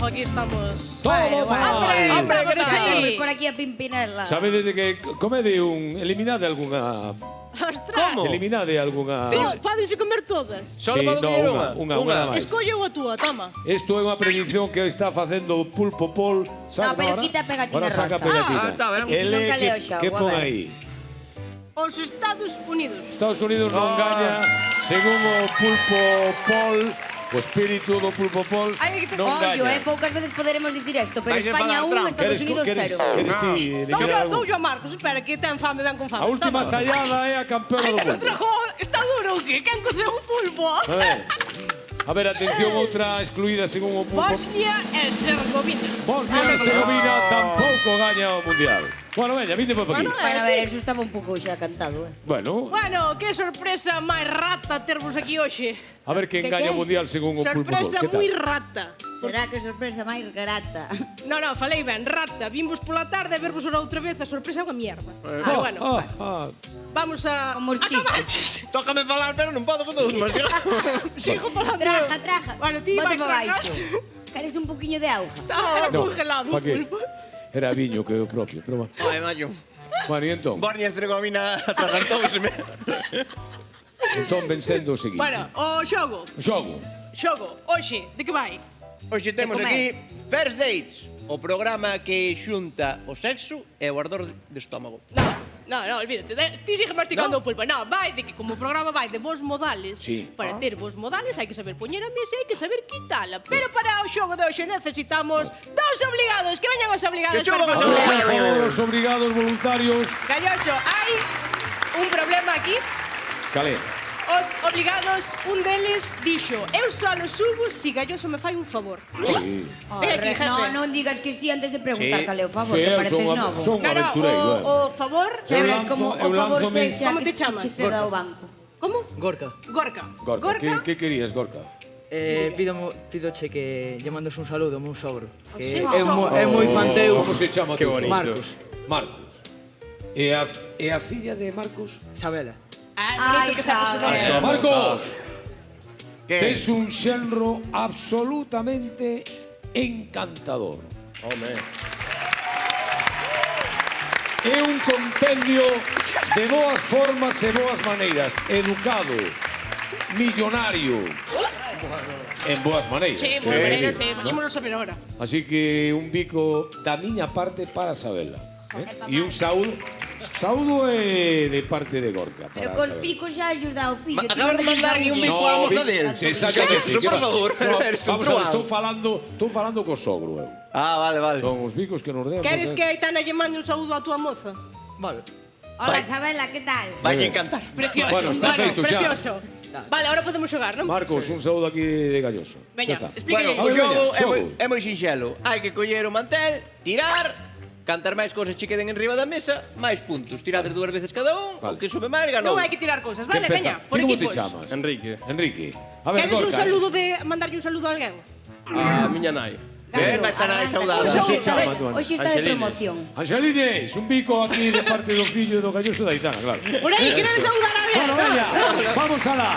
aquí estamos. Todo mal. Hombre, pero sí. Por aquí a Pimpinela. Sabedes de que comede eliminade algunha... Ostras. Eliminade algunha... Podense comer todas. Solo podo coller unha máis. Escolle a túa, toma. Isto é unha predicción que está facendo o Pulpo Pol. No, pero quita a pegatina Ahora saca rosa. pegatina. Está ben. Que si non caleo xa, Que pon a ver. aí? Os Estados Unidos. Estados Unidos non gaña, según o Pulpo Pol, o espírito do Pulpo Pol, non Ollo, gaña. poucas veces poderemos dicir isto, pero Vais a España enfadar 1, Estados Unidos 0. Queres ti eliminar algún? Doulle a Marcos, espera, que ten fame, ven con fame. A última Toma. tallada é a campeona Ai, do que nos mundo. trajo, está duro o qué? Quen coceu un pulpo? A ver, atención, outra excluída según o Pulpo. Bosnia e Herzegovina. Bosnia e Herzegovina tampouco gaña o Mundial. Bueno, veña, vinte por aquí. Bueno, Bueno, a sí. ver, eso estaba un pouco xa cantado, Bueno, Bueno, que sorpresa máis rata termos aquí hoxe. a ver quen Que gaña o que? Mundial según o Pulpo Pol. Sorpresa Que tal? moi rata. Será que sorpresa máis grata. No, falei ben, rata. Vimos pola tarde a vervos outra vez, a sorpresa é unha mierda. Pero bueno, vamos a... Como os chistes. Tócame falar, pero non podo con todos. Sigo falando. Traja. Bueno, ti Bote vais pa para baixo. Queres un poquinho de auga? Era No, congelado pa o que? pulpo. Era viño que o propio, pero bueno. Ai, macho. Bueno, e entón? Bosnia e Herzegovina atragantouseme. Entón vencendo o seguinte. Bueno, o xogo. Xogo. Xogo. Oxe, de que vai? Hoxe temos comer. aquí First Dates, o programa que xunta o sexo e o ardor de estómago. No, olvídate. Ti sigue masticando o pulpo. No, vai de que como o programa vai de vos modales, Sí. para ter vos modales hai que saber poñer a mesa e hai que saber quitala. Pero para o xogo de hoxe necesitamos dos obligados. Que veñan os obligados. Que chupan para os A ver, facer. por favor, os obrigados voluntarios. Galloso, hai un problema aquí. Calé. Os obligados, un deles dixo: eu solo subo si Galloso me fai un favor. Sí. Ven aquí, jefe. No, non digas que sí antes de preguntar, Sí. caleo, favor, Sí, que eu pareces son novo. un No, aventureiro. o favor... Eu Sabrás lanzo- como eu o favor lánzome- sexa Como que te chamas? che ceda o banco. Como? Gorka, Gorka. Gorka, que querías, Gorka? pidoche que lle mandes un saludo ao meu sogro, que seu é moi fan teu. Como se chama Que teu bonito. sogro? Marcos, Marcos. E a filla de Marcos? Isabela. Ai, bonito que sacas o nome. Marcos, Que? tes un xenro absolutamente encantador. Home. É un compendio de boas formas e boas maneiras. Educado, millonario. En boas maneiras. Sí, moi maneira, sí. Veñémoslo sobre ahora. Así que un bico da miña parte para Sabela. E un saúdo. Saúdo é de parte de Gorka. Pero para cos Sabela. picos xa axuda ao fillo. Acabas de mandarlle un bico á moza del. Sí, exactamente. Eso, por favor. Eres un Vamos a ver, truán. estou falando co sogro, eu. Ah, vale. Son os bicos que nos demos. Queres que Aitana lle mande un saúdo á tua moza? Vale. Hola, Isabela, que tal? Vai a encantar. Precioso. Bueno, está feito xa. Precioso. Vale, ahora podemos xogar, non? Marcos, un saúdo aquí de Galloso. Veña, Xa está. explíquelle. Bueno, o A ver, xogo veña, xogo. é moi sinxelo. Hai que coller o mantel, tirar, cantar máis cousas che queden enriba da mesa, máis puntos. Tirades 2 veces cada un, Vale. o que sube máis ganou. Non hai que tirar cousas, Que vale? empeza. Veña, por Ti como te equipos. chamas? Enrique, Enrique. A ver, Queres un Gorka. saludo de mandarlle un saludo a alguén? a miña nai. Ben, vai estar aí saudade. Hoxe Chama, está Duane. hoxe está de Angelines. promoción. Angelines, un bico aquí de parte do fillo do Galloso da Aitana, claro. Por aí, queredes saudar a alguén? Bueno, veña, vamos alá.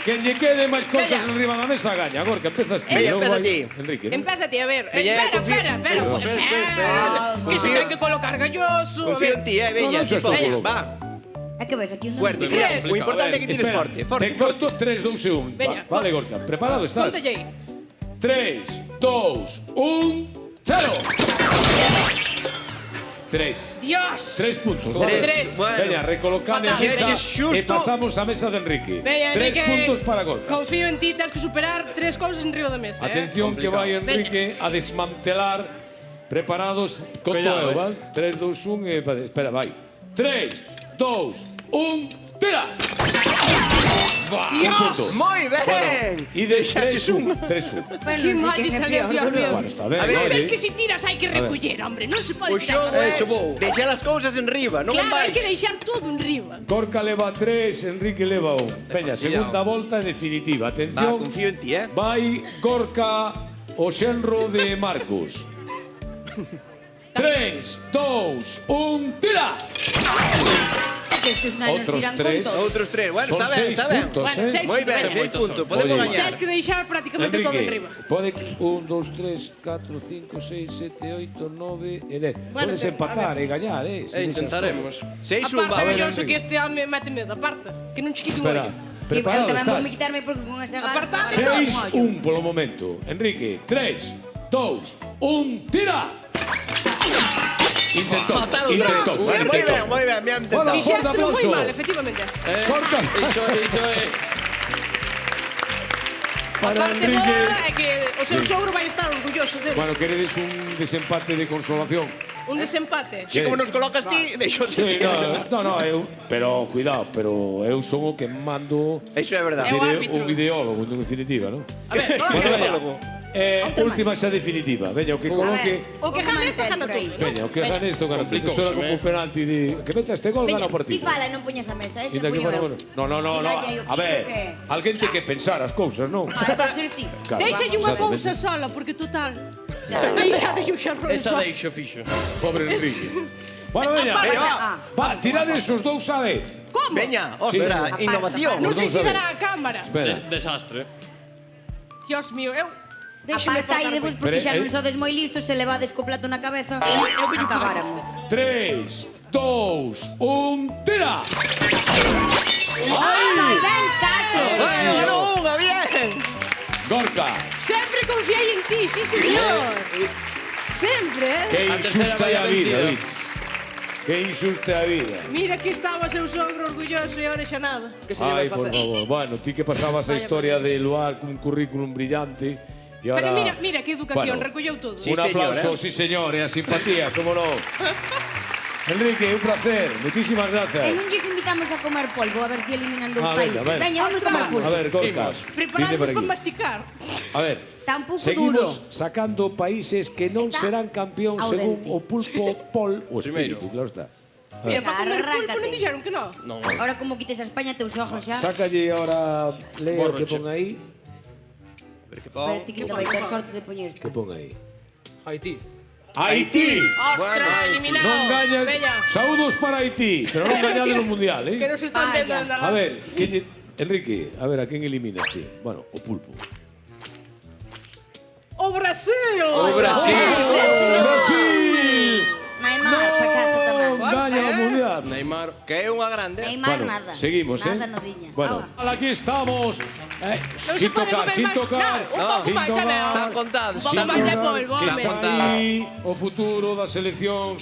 Que lle quede máis cosas Veña. enriba da mesa gaña. Gorka, empezas ti. Veña, logo empeza vai ti. Enrique, ¿no? Empézate, a ver. Veña, Espera. Que se ten que colocar Galloso. a Confío ver. en ti, veña, No, no, tipo, xa estou va. É que ves aquí un Fuerte, domingo. Tres. O importante é que tires Espera, forte, Te forte. corto 3, 2 e 1. Veña, Vale, Gorka, preparado estás? Póntelle aí. 3, 2, 1, 0. 3. Dios. 3 puntos. Tres. Bueno. Veña, recolocade a Fatal. mesa Veña, xusto. e pasamos a mesa de Enrique. Veña, 3 Enrique. puntos para Gorka. Confío en ti, tens que superar 3 cousas en riba da mesa. Atención que vai Enrique a desmantelar. Preparados con Cuidado, todo, ¿vale? 3, 2, 1 e... Espera, vai. 3, 2, 1, tira! Va, un punto. Moi ben. E de 3, 1. 3, 1. Bueno, Que non mal sei lle quen é salió, peor, Dios mío. Bueno, está ben, A ver, oye. Es que si tiras hai que recoller, hombre. Non se pode O tirar xogo nada. é deixar as cousas enriba, non en Claro, hai baixo. que deixar todo en riba. Gorka leva 3, Enrique leva 1. Veña, segunda volta e definitiva. Va, Atención. confío en ti, Vai Gorka, o xenro de Marcos. 3, 2, 1, tira! que estes nanos Outros tiran tres. con todo. Outros tres. Bueno, Son está ben, 6 está ben. puntos, Bueno, seis Moi ben, puntos, 6 puntos. Podemos Oye. gañar. Tens que deixar prácticamente todo enriba. Pode 1, 2, 3, 4, 5, 6, 7, 8, 9 e 10. Bueno, Podes empatar e gañar, si deixas Intentaremos. 6-1, Aparte, va. velloso que este home mete medo, aparte. Que non chiquito un Espera, ollo. Eu preparado tamén vou estás? me quitarme porque con ese garfo... Apartado. 6-1 polo momento. Enrique, 3, 2, 1, tira! Intentou, Matado intentou. Moi ben, moi ben, me han intentado. Bueno. Fixeste moi aplauso. mal, efectivamente. Corta. Iso é... Para Aparte, Enrique. mola é que o seu sogro vai estar orgulloso dele. Bueno, queredes un desempate de consolación. Un desempate. Si como nos colocas ti, deixo Sí, no, eu, pero cuidado, pero eu son o que mando Iso é verdade. É o árbitro. un videólogo, en definitiva, non? A ver, Bueno, videólogo. última xa definitiva. Veña, o que coloque... O que gana este gana todo. Veña, o que gane isto gana todo. Isto era como un penalti de... Que meta este gol, gana o Ti partido. fala e non poñas a mesa, ese Inda que poño eu. No. A ver, alguén ten que pensar as cousas, non? Ah, vai ser ti. Claro. Deixalle unha Exactamente. cousa sola, porque total. Deixade o xarrón Esa só. deixo fixo. Pobre Enrique. Bueno, veña. Va, tirades os dous a vez. Como? Veña, ostra, Sí. innovación. Non sei Vamos se a ver. dará a cámara. Espera. Desastre. Dios mío, eu... Déxame Apartaidevos porque xa non sodes moi listos, se levades co plato na cabeza, acabáramos. 3, 2, 1, tira! Ai, ben, catro! Ganou unha, bien. Gorka, Sempre confiei en ti, sí señor. Sempre, que A tercera injusta é vaya a vida, vencida. Vits. Que injusta é a vida. Mira que estaba seu sogro orgulloso e ahora xa nada. Que se lle vai Ai, por facer? favor. Bueno, ti que pasabas a historia de Luar con un currículum brillante e ahora... Pero mira que educación, Bueno, recolleu todo. Sí, un aplauso, señor, sí señor, e a simpatía, como no. Enrique, un placer, muchísimas E gracias. non lles invitamos a comer polvo, a ver se eliminan dos Ah, países. venga. Veña, vamos comer A pulpo. ver, Gorka, Preparados vinde por para aquí. masticar. A ver, Está un pouco seguimos duro. sacando países que non Está serán campeón ao según dente. o pulpo Pol o espíritu, claro está. Mira, para comer pulpo Arráncate. non dixeron que non. Non. Ahora como quites a España, teus ojos xa. Sácalle ahora, lea o que Borracho. pon aí. A ver, ti que te vai ter sorte de poñer isto. Que pon aí? Haití. Haití! Ostra, eliminado. Non gaña. Veña. Saúdos para Haití, pero non gañade no mundial, Que nos están vendo Vaya. andar A ver, Enrique, a ver, a quen eliminas ti? Bueno, o pulpo. O Brasil. O Brasil. Brasil! Neymar, pa casa tamén. Gaña o mundial. Neymar, que é unha grande. Neymar, Bueno, nada. seguimos, Nada, nadiña. Bueno, Ahora. aquí estamos. Non Sin se pode tocar, comer sin máis. tocar. Non, un pouco sin máis, xa tocar. veo. Están contados. Un pouco Sin máis de tocar, polvo, que home. está aí o futuro das seleccións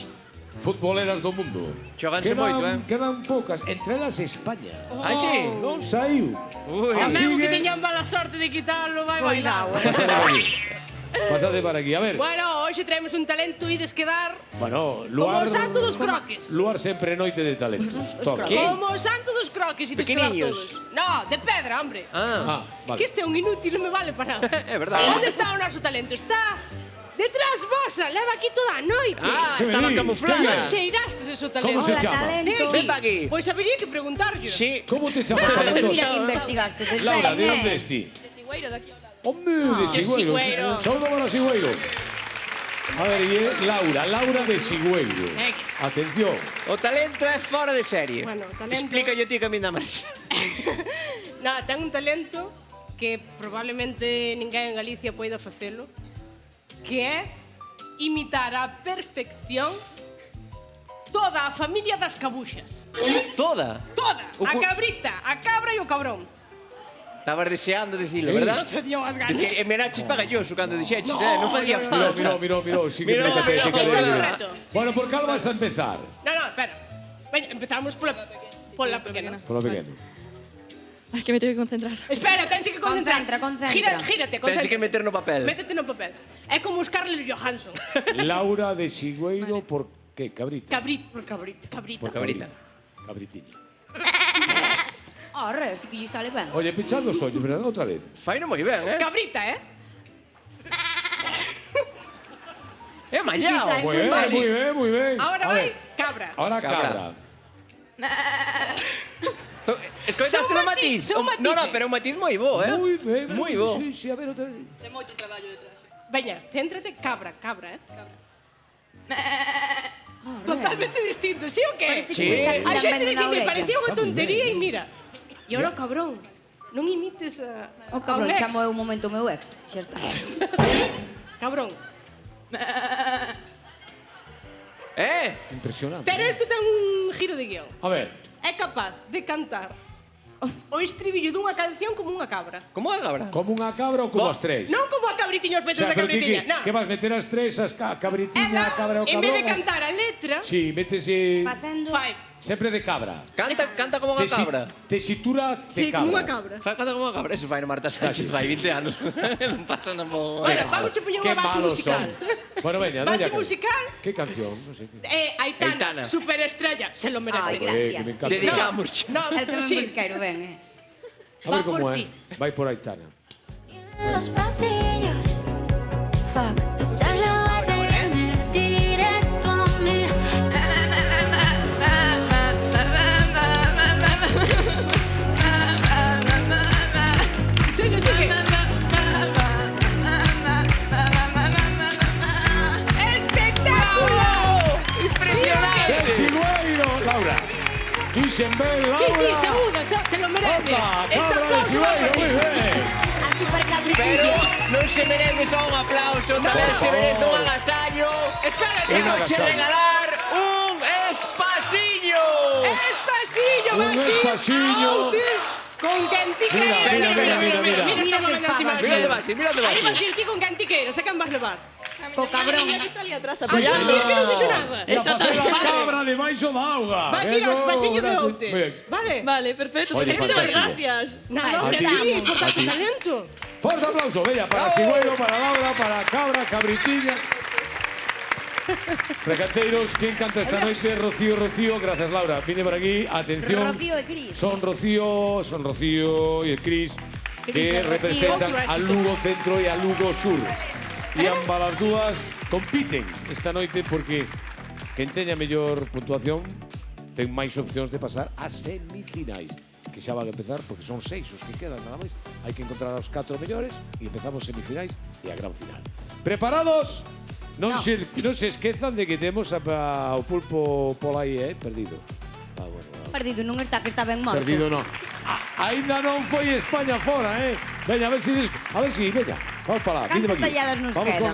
futboleras do mundo. Xoganse moito, Quedan poucas, entre elas España. Ai, sí. Non saiu. Ui. Así Mesmo que que- teñan mala sorte de quitarlo, vai bailar. Cuidado, Pasade por aquí. Pasade para aquí. A ver, Bueno, hoxe traemos un talento e desquedar bueno, como Luar... o santo dos croques. Luar sempre noite de talentos. Toma. croques. Como o santo dos croques e desquedar Pequeniños. todos. No, de pedra, hombre. Ah, Ah, Que vale. este é un inútil, non me vale para nada. é verdade. Onde está o noso talento? Está detrás vosa, leva aquí toda a noite. Ah, Que estaba me di? camuflada. Non cheiraste de seu talento. ¿Cómo se Hola, chama? talento. Ven pa aquí. Pois habería que preguntarlle. Sí. Como te chamas Ah, pois talentos? mira que investigaste. De Laura, de Jaime. onde esti? De Sigüeiro daqui ao lado. Hombre, de Sigüeiro. Sigüeiro. Saúdo para Sigüeiro. A ver, y Laura de Sigüeiro. Atención. O talento é fora de serie. Bueno, o talento- Explica yo ti que a mí nada máis. Nada, ten un talento que probablemente ninguén en Galicia poida facelo, que é imitar a perfección toda a familia das cabuxas. Toda. Toda! O A cu- cabrita, a cabra e o cabrón. Estabas deseando dicilo, Sí. verdad? Te dio as ganas. Dice, e meraches pagalloso cando dixeches, non facía Miró, falta. miró. Sí que Miró, me apetece. miró, que miró. le- Reto. Bueno, ¿por cal vas a empezar? No, espera. Veña, empezamos pola pequena. Por lo pequeño. Ay, que me tengo que concentrar. Espera, tense que concentrar. Concentra. Gírate, Tens concentra. que meter no papel. Métete no papel. É como os Scarlett Johansson. Laura de Sigüeiro, ¿por qué? Cabrita. Por cabrita. Por cabrita. Cabritiña. Arre, así que lle sale ben. Oye, pinchad los ojos, ¿verdad? Otra vez. Faino moi ben, Cabrita, É mallao. Ay, Muy bien, vale. muy bien, muy bien. Ahora A vai ver, cabra. ahora Cabra. cabra. Escoitaste Son o matiz, matiz? son matices. No, pero un matiz moi bo, Muy bien. Moi bo. Sí, sí, a ver, otra vez. Veña, céntrate, cabra, Totalmente distinto, ¿sí o qué? Parece Sí. que me A están xente dando de na que me orella. parecía unha tontería e mira. E ahora, cabrón, non imites a... O cabrón, a un ex. chamo eu un momento o meu ex. Xa está. Cabrón. Impresionante. Pero isto ten un giro de guión. A ver, É capaz de cantar o estribillo dunha canción como unha cabra. Como a cabra? como unha cabra ou como as tres? Non como a cabritiños O feitos sea, de pero cabritiña. que vas meter as tres, as cabritiña, Ela, cabra ou en cabrón? vez de cantar a letra, Sí, métese Facendo... fai. sempre de cabra. Canta como unha cabra. Tesitura de Sí, cabra. como unha cabra. Canta como unha cabra. Eso fai no Marta Sánchez, fai 20 anos. Non pasa nada mo... Bueno, vamos a poñer Qué unha base malos musical. son. Bueno, veña, Base doña musical. ¿Qué canción? No sé. Aitana, Aitana. superestrella, se lo merece. Ai, Que me gracias. encanta. Dedicamos. No, El que me sí. buscaron, ben, A ver Va cómo por es. ti. Vai por Aitana. En los pasillos, fuck, está en la barrera directo a mí. Sigue, sigue. ¡Espectáculo! ¡Impresionante! ¡Sigüeiro! Laura. Isenbel, Laura. Sí, sí, seguro, te lo mereces. Opa, Este cabra de aplauso va Sigüeiro, por muy ti. bien. A super Pero cabritilla. non se merece só un aplauso, tamén por se merece favor. un agasallo. Espérate, Un Temos que agasallo. regalar un espaciño. Espasillo, Un vacío. espasillo. Autis. Con cantiqueiro. Mira, mira, mira, mira. Mira cómo que ven as espadas. imaxes. Mira de Basil, mira de Aí Basil. Basil, ti con cantiqueiro, se can vas levar. Co cabrón. Está ali atrás Ay, apoyando. Basil, que non fixo nada. E a facer a cabra debaixo da auga. Basil, Eso, o espasillo de gracias. Outes. Bien. Vale? Vale, perfecto. Oye, Muchas fantástico. gracias. Nada, Vale, hombre, a ti. ti, por A tanto ti. talento. Fuerte aplauso, bella, para Sigüeiro, para Laura, para Cabra, Cabritilla. Recanteiros, ¿quién canta esta noche? Rocío, Rocío, gracias Laura. Vine por aquí, atención. Rocío e Cris. Son Rocío y el Cris, Cris que e Rocío. representan Outro al éxito. Lugo Centro y al Lugo Sur. E ambas as dúas compiten esta noite porque quen teña mellor puntuación ten máis opcións de pasar a semifinais, que xa van a empezar porque son 6 os que quedan nada máis. Hai que encontrar aos 4 mellores e empezamos semifinais e a gran final. Preparados? Non se esquezan de que temos o pulpo por aí, perdido. Ah, bueno, Perdido, non está, que está ben morto. perdido non. Ainda non foi España fora, Veña, a ver si veña, vamos para lá. Cantas vide pa aquí. talladas nos Vamos quedan?